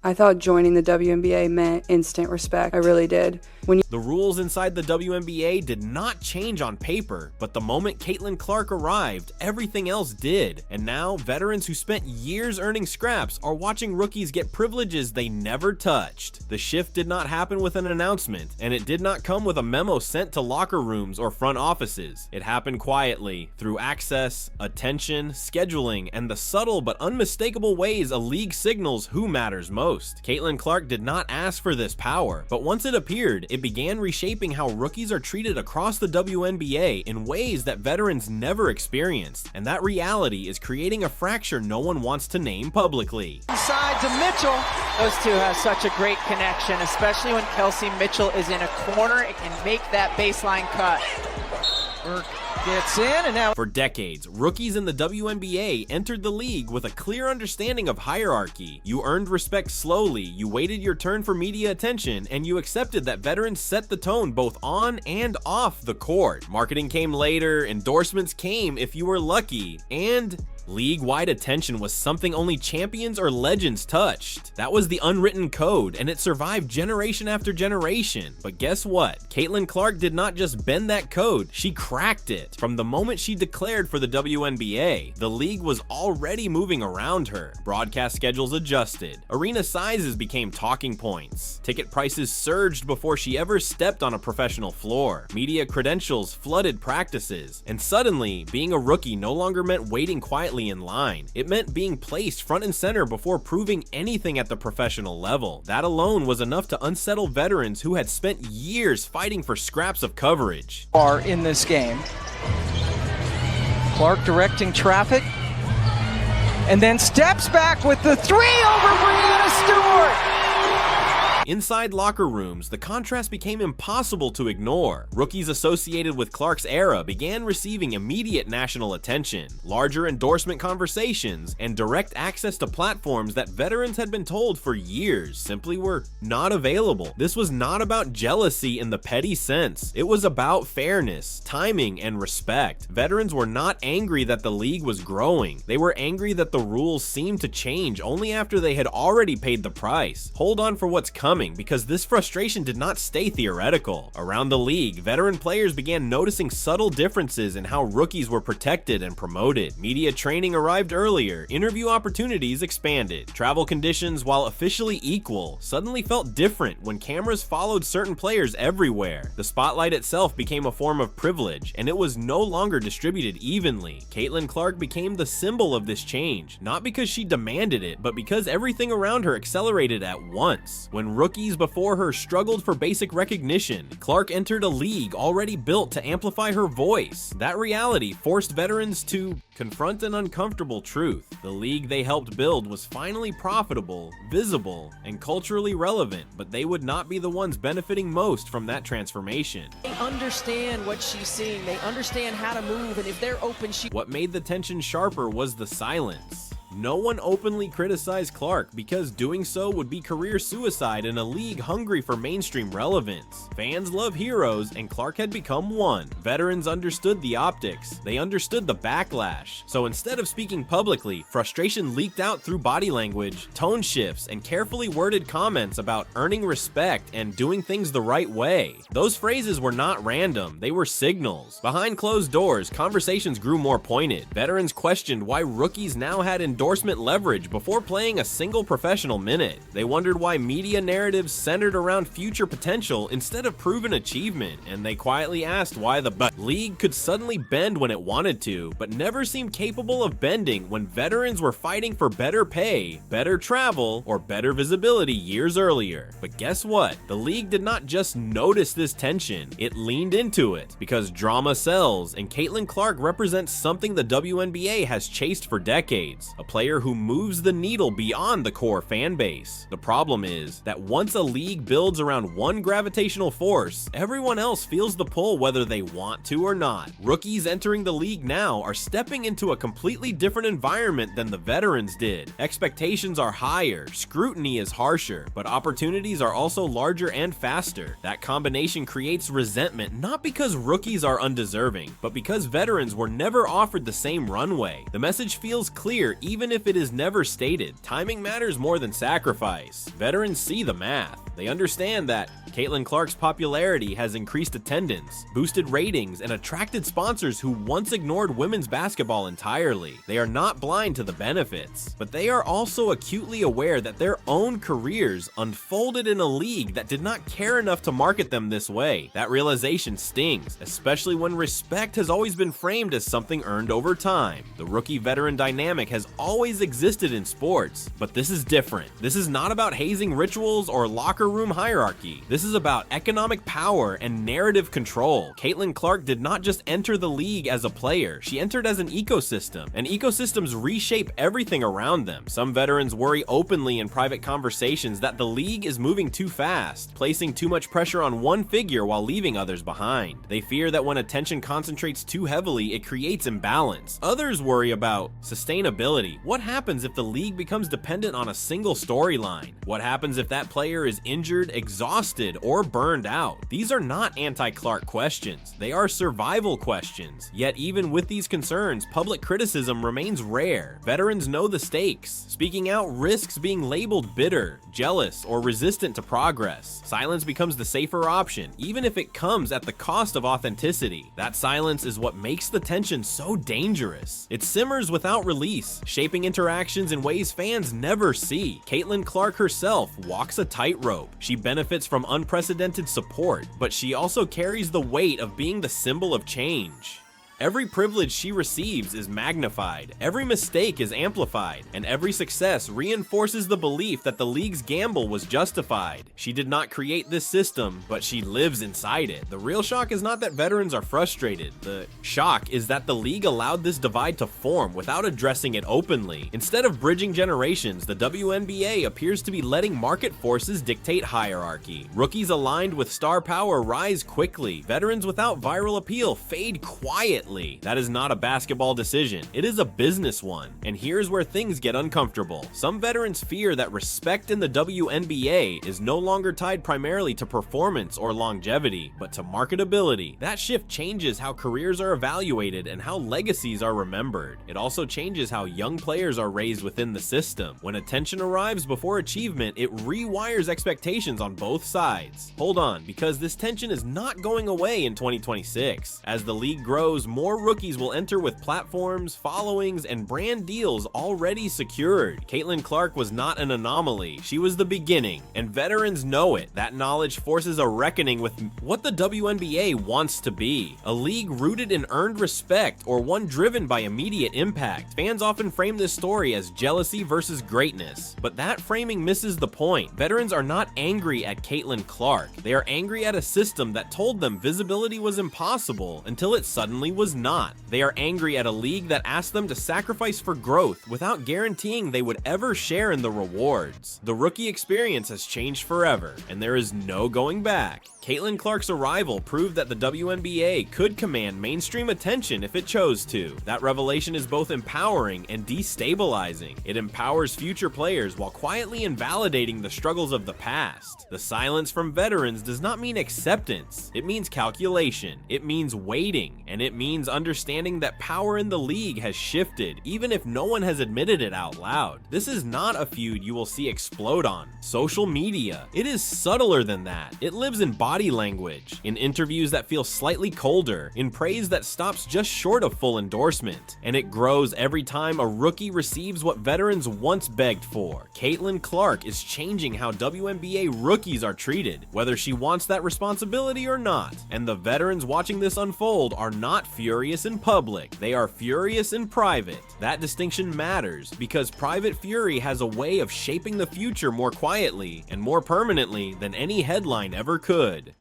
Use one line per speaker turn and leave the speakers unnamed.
I thought joining the WNBA meant instant respect. I really did.
The rules inside the WNBA did not change on paper, but the moment Caitlin Clark arrived, everything else did. And now, veterans who spent years earning scraps are watching rookies get privileges they never touched. The shift did not happen with an announcement, and it did not come with a memo sent to locker rooms or front offices. It happened quietly, through access, attention, scheduling, and the subtle but unmistakable ways a league signals who matters most. Caitlin Clark did not ask for this power, but once it appeared, it began reshaping how rookies are treated across the WNBA in ways that veterans never experienced, and that reality is creating a fracture no one wants to name publicly.
Inside to Mitchell.
Those two have such a great connection, especially when Kelsey Mitchell is in a corner and can make that baseline cut.
Burke gets in, and now
for decades, rookies in the WNBA entered the league with a clear understanding of hierarchy. You earned respect slowly, you waited your turn for media attention, and you accepted that veterans set the tone both on and off the court. Marketing came later, endorsements came if you were lucky, and league-wide attention was something only champions or legends touched. That was the unwritten code, and it survived generation after generation. But guess what? Caitlin Clark did not just bend that code, she cracked it. From the moment she declared for the WNBA, the league was already moving around her. Broadcast schedules adjusted. Arena sizes became talking points. Ticket prices surged before she ever stepped on a professional floor. Media credentials flooded practices. And suddenly, being a rookie no longer meant waiting quietly in line. It meant being placed front and center before proving anything at the professional level. That alone was enough to unsettle veterans who had spent years fighting for scraps of coverage.
are in this game. Clark directing traffic, and then steps back with the three over Breanna Stewart.
Inside locker rooms, the contrast became impossible to ignore. Rookies associated with Clark's era began receiving immediate national attention, larger endorsement conversations, and direct access to platforms that veterans had been told for years simply were not available. This was not about jealousy in the petty sense. It was about fairness, timing, and respect. Veterans were not angry that the league was growing. They were angry that the rules seemed to change only after they had already paid the price. Hold on for what's coming, because this frustration did not stay theoretical. Around the league, veteran players began noticing subtle differences in how rookies were protected and promoted. Media training arrived earlier, interview opportunities expanded. Travel conditions, while officially equal, suddenly felt different when cameras followed certain players everywhere. The spotlight itself became a form of privilege, and it was no longer distributed evenly. Caitlin Clark became the symbol of this change, not because she demanded it, but because everything around her accelerated at once. When rookies before her struggled for basic recognition, Clark entered a league already built to amplify her voice. That reality forced veterans to confront an uncomfortable truth. The league they helped build was finally profitable, visible, and culturally relevant, but they would not be the ones benefiting most from that transformation.
They understand what she's seeing, they understand how to move, and if they're open,
What made the tension sharper was the silence. No one openly criticized Clark because doing so would be career suicide in a league hungry for mainstream relevance. Fans love heroes, and Clark had become one. Veterans understood the optics. They understood the backlash. So instead of speaking publicly, frustration leaked out through body language, tone shifts, and carefully worded comments about earning respect and doing things the right way. Those phrases were not random. They were signals. Behind closed doors, conversations grew more pointed. Veterans questioned why rookies now had endorsement leverage before playing a single professional minute. They wondered why media narratives centered around future potential instead of proven achievement, and they quietly asked why the league could suddenly bend when it wanted to, but never seemed capable of bending when veterans were fighting for better pay, better travel, or better visibility years earlier. But guess what? The league did not just notice this tension, it leaned into it, because drama sells, and Caitlin Clark represents something the WNBA has chased for decades. A player who moves the needle beyond the core fan base. The problem is that once a league builds around one gravitational force, everyone else feels the pull whether they want to or not. Rookies entering the league now are stepping into a completely different environment than the veterans did. Expectations are higher, scrutiny is harsher, but opportunities are also larger and faster. That combination creates resentment not because rookies are undeserving, but because veterans were never offered the same runway. The message feels clear even even if it is never stated, timing matters more than sacrifice. Veterans see the math. They understand that Caitlin Clark's popularity has increased attendance, boosted ratings, and attracted sponsors who once ignored women's basketball entirely. They are not blind to the benefits, but they are also acutely aware that their own careers unfolded in a league that did not care enough to market them this way. That realization stings, especially when respect has always been framed as something earned over time. The rookie-veteran dynamic has always existed in sports, but this is different. This is not about hazing rituals or locker room hierarchy. This is about economic power and narrative control. Caitlin Clark did not just enter the league as a player, she entered as an ecosystem, and ecosystems reshape everything around them. Some veterans worry openly in private conversations that the league is moving too fast, placing too much pressure on one figure while leaving others behind. They fear that when attention concentrates too heavily, it creates imbalance. Others worry about sustainability. What happens if the league becomes dependent on a single storyline? What happens if that player is injured, exhausted, or burned out? These are not anti-Clark questions. They are survival questions. Yet even with these concerns, public criticism remains rare. Veterans know the stakes. Speaking out risks being labeled bitter, jealous, or resistant to progress. Silence becomes the safer option, even if it comes at the cost of authenticity. That silence is what makes the tension so dangerous. It simmers without release, shaping interactions in ways fans never see. Caitlin Clark herself walks a tightrope. She benefits from unprecedented support, but she also carries the weight of being the symbol of change. Every privilege she receives is magnified, every mistake is amplified, and every success reinforces the belief that the league's gamble was justified. She did not create this system, but she lives inside it. The real shock is not that veterans are frustrated. The shock is that the league allowed this divide to form without addressing it openly. Instead of bridging generations, the WNBA appears to be letting market forces dictate hierarchy. Rookies aligned with star power rise quickly. Veterans without viral appeal fade quietly. That is not a basketball decision, it is a business one. And here's where things get uncomfortable. Some veterans fear that respect in the WNBA is no longer tied primarily to performance or longevity, but to marketability. That shift changes how careers are evaluated and how legacies are remembered. It also changes how young players are raised within the system. When attention arrives before achievement, it rewires expectations on both sides. Hold on, because this tension is not going away in 2026. As the league grows, more rookies will enter with platforms, followings, and brand deals already secured. Caitlin Clark was not an anomaly, she was the beginning, and veterans know it. That knowledge forces a reckoning with what the WNBA wants to be. A league rooted in earned respect or one driven by immediate impact. Fans often frame this story as jealousy versus greatness, but that framing misses the point. Veterans are not angry at Caitlin Clark, they are angry at a system that told them visibility was impossible until it suddenly was not. They are angry at a league that asked them to sacrifice for growth without guaranteeing they would ever share in the rewards. The rookie experience has changed forever, and there is no going back. Caitlin Clark's arrival proved that the WNBA could command mainstream attention if it chose to. That revelation is both empowering and destabilizing. It empowers future players while quietly invalidating the struggles of the past. The silence from veterans does not mean acceptance. It means calculation. It means waiting. And it means understanding that power in the league has shifted, even if no one has admitted it out loud. This is not a feud you will see explode on social media. It is subtler than that. It lives in body language, in interviews that feel slightly colder, in praise that stops just short of full endorsement. And it grows every time a rookie receives what veterans once begged for. Caitlin Clark is changing how WNBA rookies are treated, whether she wants that responsibility or not. And the veterans watching this unfold are not furious in public, they are furious in private. That distinction matters because private fury has a way of shaping the future more quietly and more permanently than any headline ever could.